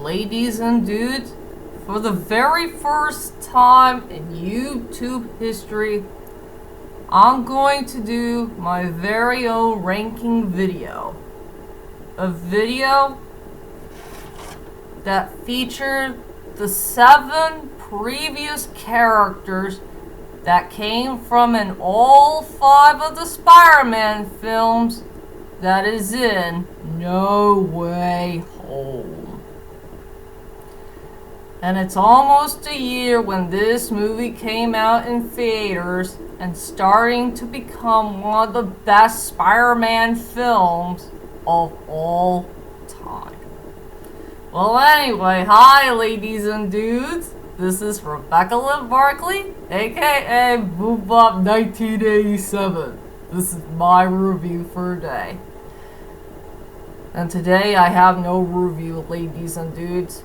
ladies and dudes, for the very first time in YouTube history, I'm going to do my very own ranking video. A video that featured the 7 previous characters that came from in all 5 of the Spider-Man films that is in No Way Home. And it's almost a year when this movie came out in theaters and starting to become one of the best Spider-Man films of all time. Well, anyway, hi ladies and dudes. This is Rebecca Lynn Barkley, aka Boobop 1987. This is my review for today. And today I have no review, ladies and dudes.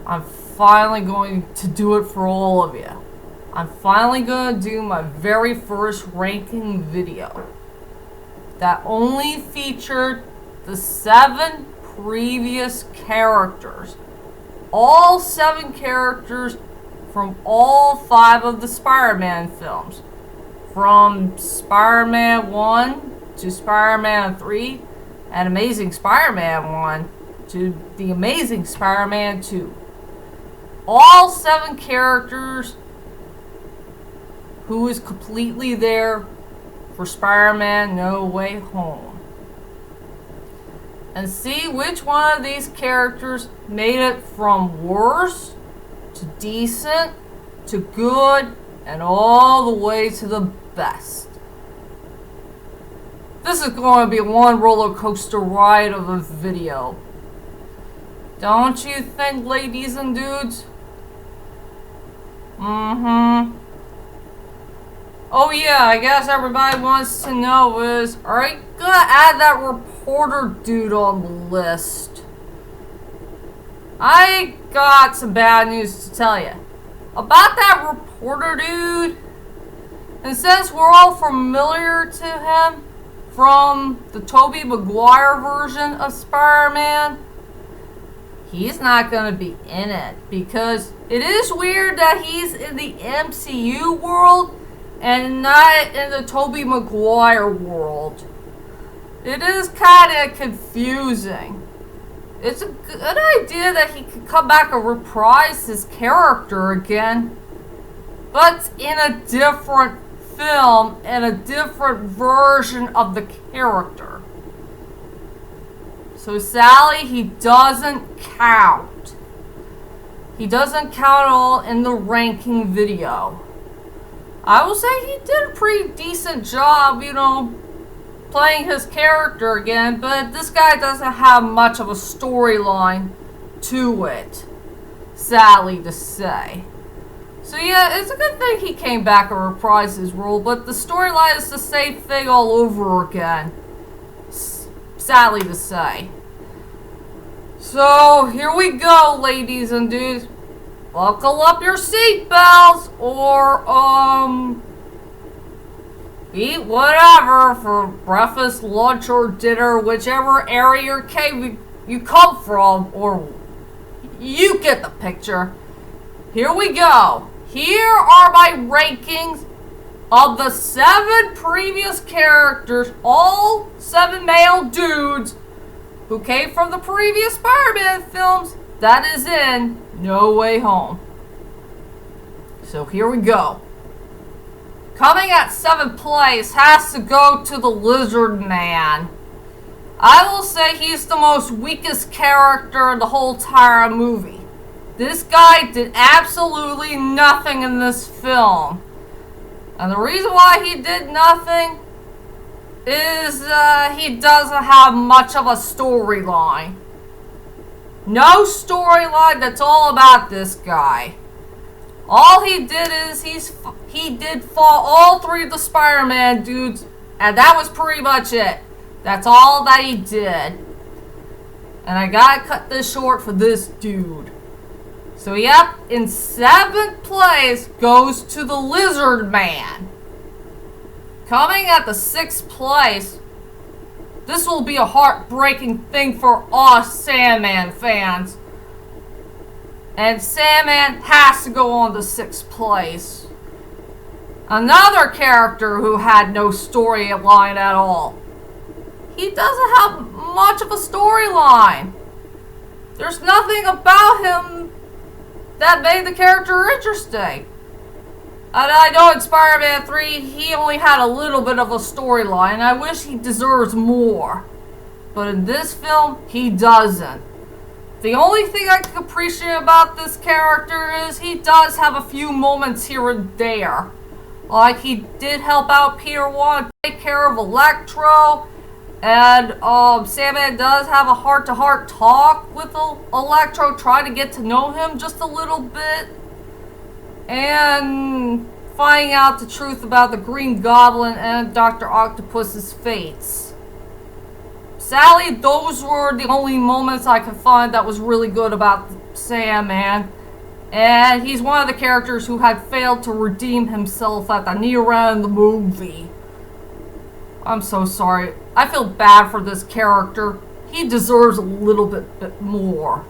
I'm finally going to do it for all of you. I'm finally going to do my very first ranking video that only featured the 7 previous characters. All 7 characters from all 5 of the Spider-Man films. From Spider-Man 1 to Spider-Man 3 and Amazing Spider-Man 1 to The Amazing Spider-Man 2. All 7 characters who is completely there for Spider-Man No Way Home. And see which one of these characters made it from worse to decent to good and all the way to the best. This is going to be one roller coaster ride of a video. Don't you think, ladies and dudes? Oh yeah, I guess everybody wants to know is, are you gonna add that reporter dude on the list? I got some bad news to tell you. About that reporter dude, and since we're all familiar to him from the Tobey Maguire version of Spider-Man, he's not going to be in it because it is weird that he's in the MCU world and not in the Tobey Maguire world. It is kind of confusing. It's a good idea that he could come back and reprise his character again, but in a different film and a different version of the character. So Sally, he doesn't count. He doesn't count at all in the ranking video. I will say he did a pretty decent job, playing his character again, but this guy doesn't have much of a storyline to it, sadly to say. So yeah, it's a good thing he came back and reprised his role, but the storyline is the same thing all over again, sadly to say. So here we go, ladies and dudes. Buckle up your seatbelts, or eat whatever for breakfast, lunch, or dinner, whichever area or cave you come from, or you get the picture. Here we go. Here are my rankings of the 7 previous characters, all 7 male dudes who came from the previous Spider-Man films that is in No Way Home. So here we go. Coming at 7th place has to go to the Lizard Man. I will say he's the most weakest character in the whole entire movie. This guy did absolutely nothing in this film. And the reason why he did nothing is he doesn't have much of a storyline. No storyline, that's all about this guy. All he did is he did fought all 3 of the Spider-Man dudes, and that was pretty much it. That's all that he did. And I gotta cut this short for this dude. So yep, in 7th place goes to the Lizard Man. Coming at the 6th place, this will be a heartbreaking thing for us Sandman fans. And Sandman has to go on to 6th place. Another character who had no storyline at all. He doesn't have much of a storyline. There's nothing about him that made the character interesting. And I know in Spider-Man 3, he only had a little bit of a storyline. I wish he deserves more. But in this film, he doesn't. The only thing I can appreciate about this character is he does have a few moments here and there. Like he did help out Peter One, take care of Electro. And Sandman does have a heart-to-heart talk with Electro, trying to get to know him just a little bit. And finding out the truth about the Green Goblin and Dr. Octopus's fates. Sadly, those were the only moments I could find that was really good about Sandman. And he's one of the characters who had failed to redeem himself at the near end of the movie. I'm so sorry. I feel bad for this character. He deserves a little bit more.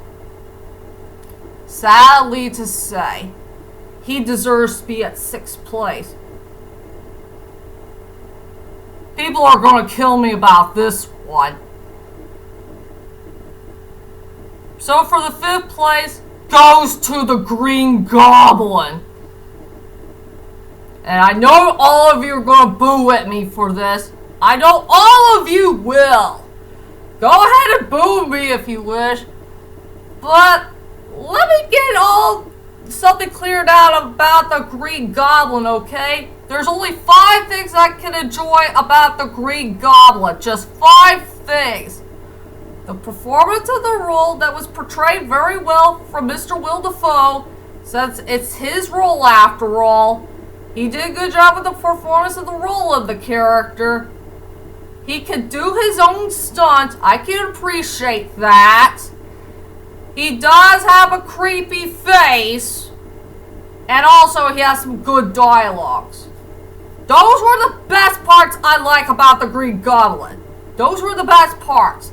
Sadly to say, he deserves to be at 6th place. People are going to kill me about this one. So for the 5th place goes to the Green Goblin. And I know all of you are going to boo at me for this. I know all of you will. Go ahead and boo me if you wish. But let me get something cleared out about the Green Goblin, okay? There's only 5 things I can enjoy about the Green Goblin. Just 5 things. The performance of the role that was portrayed very well from Mr. Will Dafoe, since it's his role after all. He did a good job with the performance of the role of the character. He could do his own stunt. I can appreciate that. He does have a creepy face. And also he has some good dialogues. Those were the best parts I like about the Green Goblin. Those were the best parts.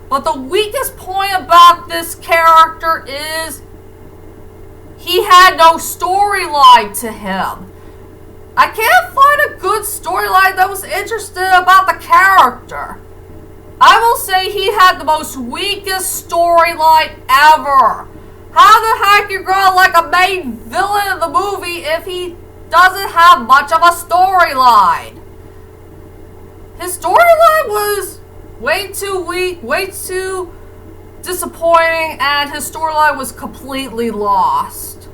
But the weakest point about this character is he had no storyline to him. I can't find a good storyline that was interesting about the character. I will say he had the most weakest storyline ever. How the heck you gonna like a main villain of the movie if he doesn't have much of a storyline? His storyline was way too weak, way too disappointing, and his storyline was completely lost.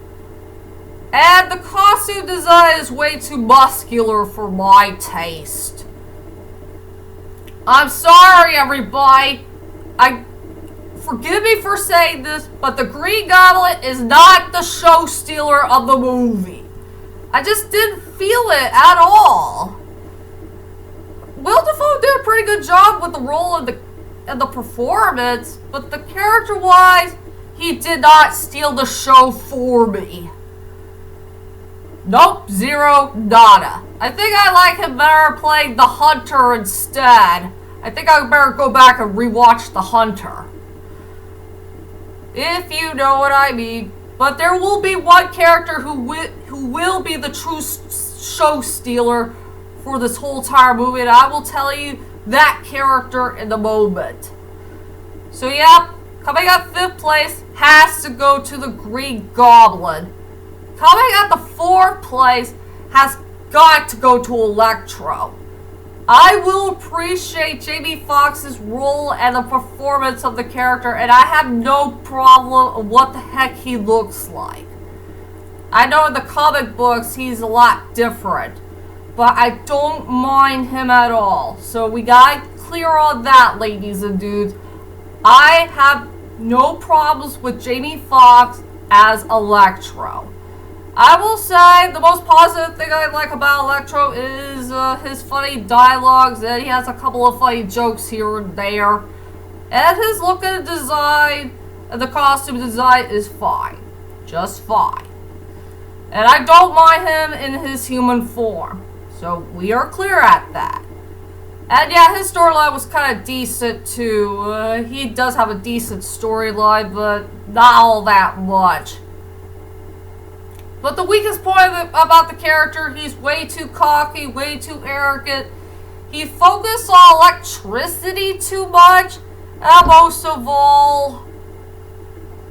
And the costume design is way too muscular for my taste. I'm sorry, everybody. Forgive me for saying this, but the Green Goblin is not the show stealer of the movie. I just didn't feel it at all. Will Dafoe did a pretty good job with the role and the performance, but the character-wise, he did not steal the show for me. Nope, zero, nada. I think I like him better playing the Hunter instead. I think I better go back and rewatch the Hunter. If you know what I mean. But there will be one character who will be the true show stealer for this whole entire movie, and I will tell you that character in a moment. So yeah, coming at 5th place has to go to the Green Goblin. Coming at the 4th place has got to go to Electro. I will appreciate Jamie Foxx's role and the performance of the character, and I have no problem with what the heck he looks like. I know in the comic books he's a lot different, but I don't mind him at all. So we got clear on that, ladies and dudes. I have no problems with Jamie Foxx as Electro. I will say the most positive thing I like about Electro is his funny dialogues, and he has a couple of funny jokes here and there. And his look and design, and the costume design is fine. Just fine. And I don't mind him in his human form. So we are clear at that. And yeah, his storyline was kind of decent too. He does have a decent storyline, but not all that much. But the weakest point about the character, he's way too cocky, way too arrogant. He focused on electricity too much. And most of all,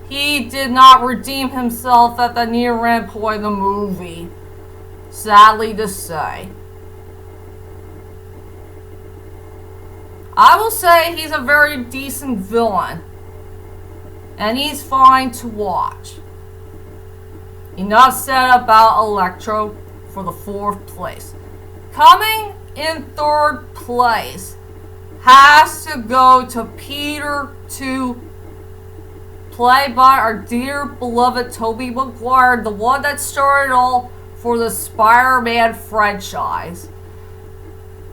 he did not redeem himself at the near-end point of the movie. Sadly to say. I will say he's a very decent villain. And he's fine to watch. Enough said about Electro for the 4th place. Coming in 3rd place has to go to Peter 2, played by our dear beloved Tobey Maguire, the one that started all for the Spider-Man franchise.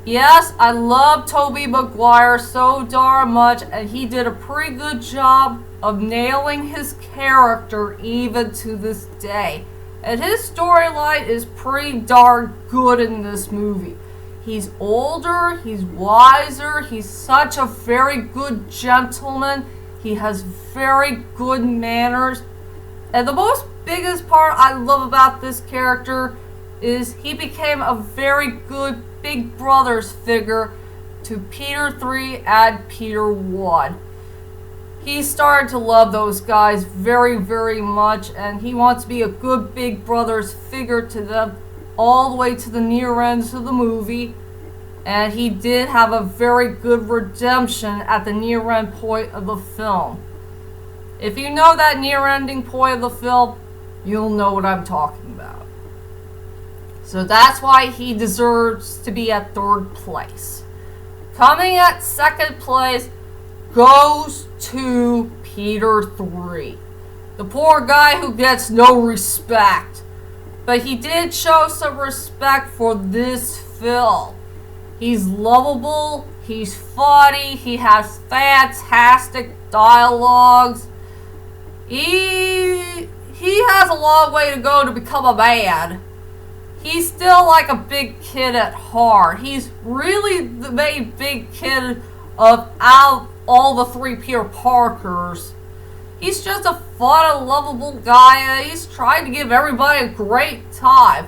Yes, I love Tobey Maguire so darn much, and he did a pretty good job of nailing his character even to this day. And his storyline is pretty darn good in this movie. He's older, he's wiser, he's such a very good gentleman. He has very good manners. And the most biggest part I love about this character is he became a very good Big Brother's figure to Peter 3 and Peter 1. He started to love those guys very, very much, and he wants to be a good Big Brother's figure to them all the way to the near ends of the movie. And he did have a very good redemption at the near end point of the film. If you know that near ending point of the film, you'll know what I'm talking about. So that's why he deserves to be at 3rd place. Coming at 2nd place goes to Peter 3. The poor guy who gets no respect. But he did show some respect for this film. He's lovable, he's funny, he has fantastic dialogues. He has a long way to go to become a man. He's still like a big kid at heart. He's really the main big kid of out all the 3 Peter Parkers. He's just a fun and lovable guy, and he's trying to give everybody a great time.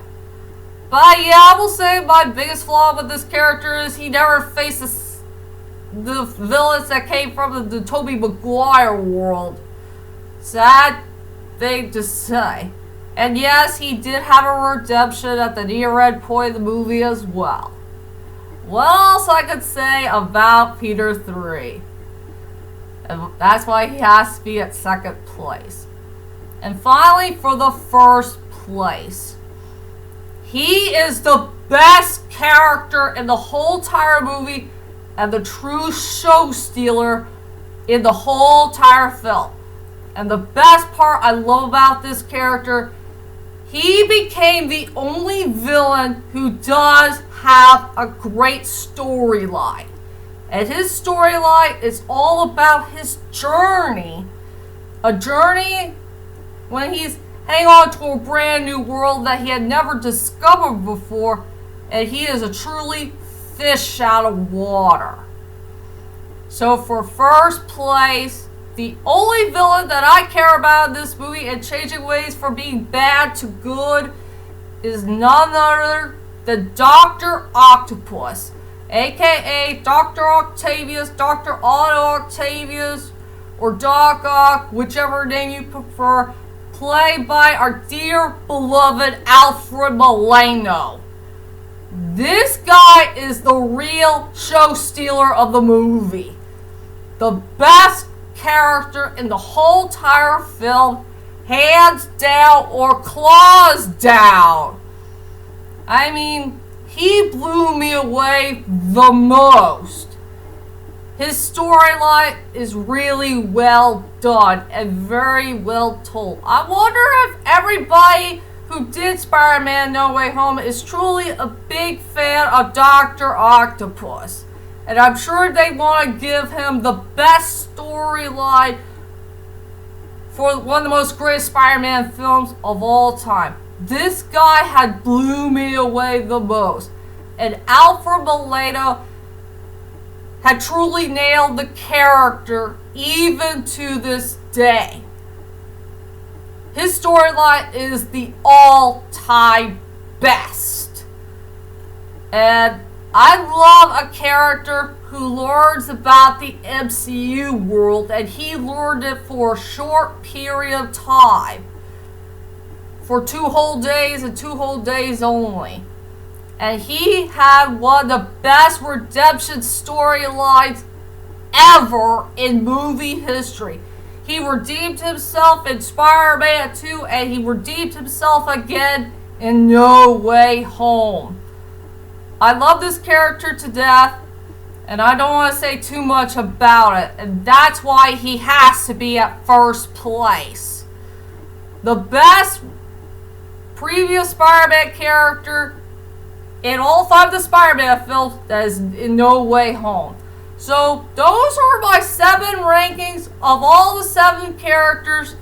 But yeah, I will say my biggest flaw with this character is he never faces the villains that came from the Tobey Maguire world. Sad thing to say. And yes, he did have a redemption at the near-end point of the movie as well. What else I could say about Peter 3? And that's why he has to be at 2nd place. And finally, for the 1st place. He is the best character in the whole entire movie and the true show stealer in the whole entire film. And the best part I love about this character, he became the only villain who does have a great storyline. And his storyline is all about his journey. A journey when he's hanging on to a brand new world that he had never discovered before. And he is a truly fish out of water. So for 1st place, the only villain that I care about in this movie and changing ways from being bad to good is none other than Dr. Octopus, aka Dr. Octavius, Dr. Otto Octavius, or Doc Ock, whichever name you prefer, played by our dear beloved Alfred Molina. This guy is the real show stealer of the movie. The best character in the whole entire film, hands down or claws down. I mean, he blew me away the most. His storyline is really well done and very well told. I wonder if everybody who did Spider-Man No Way Home is truly a big fan of Dr. Octopus. And I'm sure they want to give him the best storyline for one of the most great Spider-Man films of all time. This guy had blew me away the most. And Alfred Molina had truly nailed the character even to this day. His storyline is the all-time best. And I love a character who learns about the MCU world, and he learned it for a short period of time. For 2 whole days and 2 whole days only. And he had one of the best redemption storylines ever in movie history. He redeemed himself in Spider-Man 2, and he redeemed himself again in No Way Home. I love this character to death, and I don't want to say too much about it, and that's why he has to be at first place. The best previous Spider-Man character in all 5 of the Spider-Man films that is in No Way Home. So those are my 7 rankings of all the 7 characters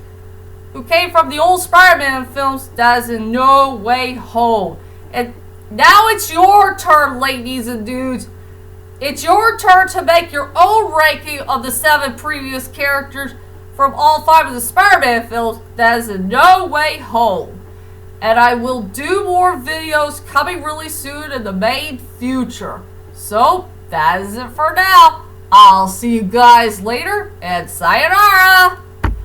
who came from the old Spider-Man films that is in No Way Home. And now it's your turn, ladies and dudes. It's your turn to make your own ranking of the 7 previous characters from all 5 of the Spider-Man films that is in No Way Home. And I will do more videos coming really soon in the main future. So, that is it for now. I'll see you guys later, and sayonara!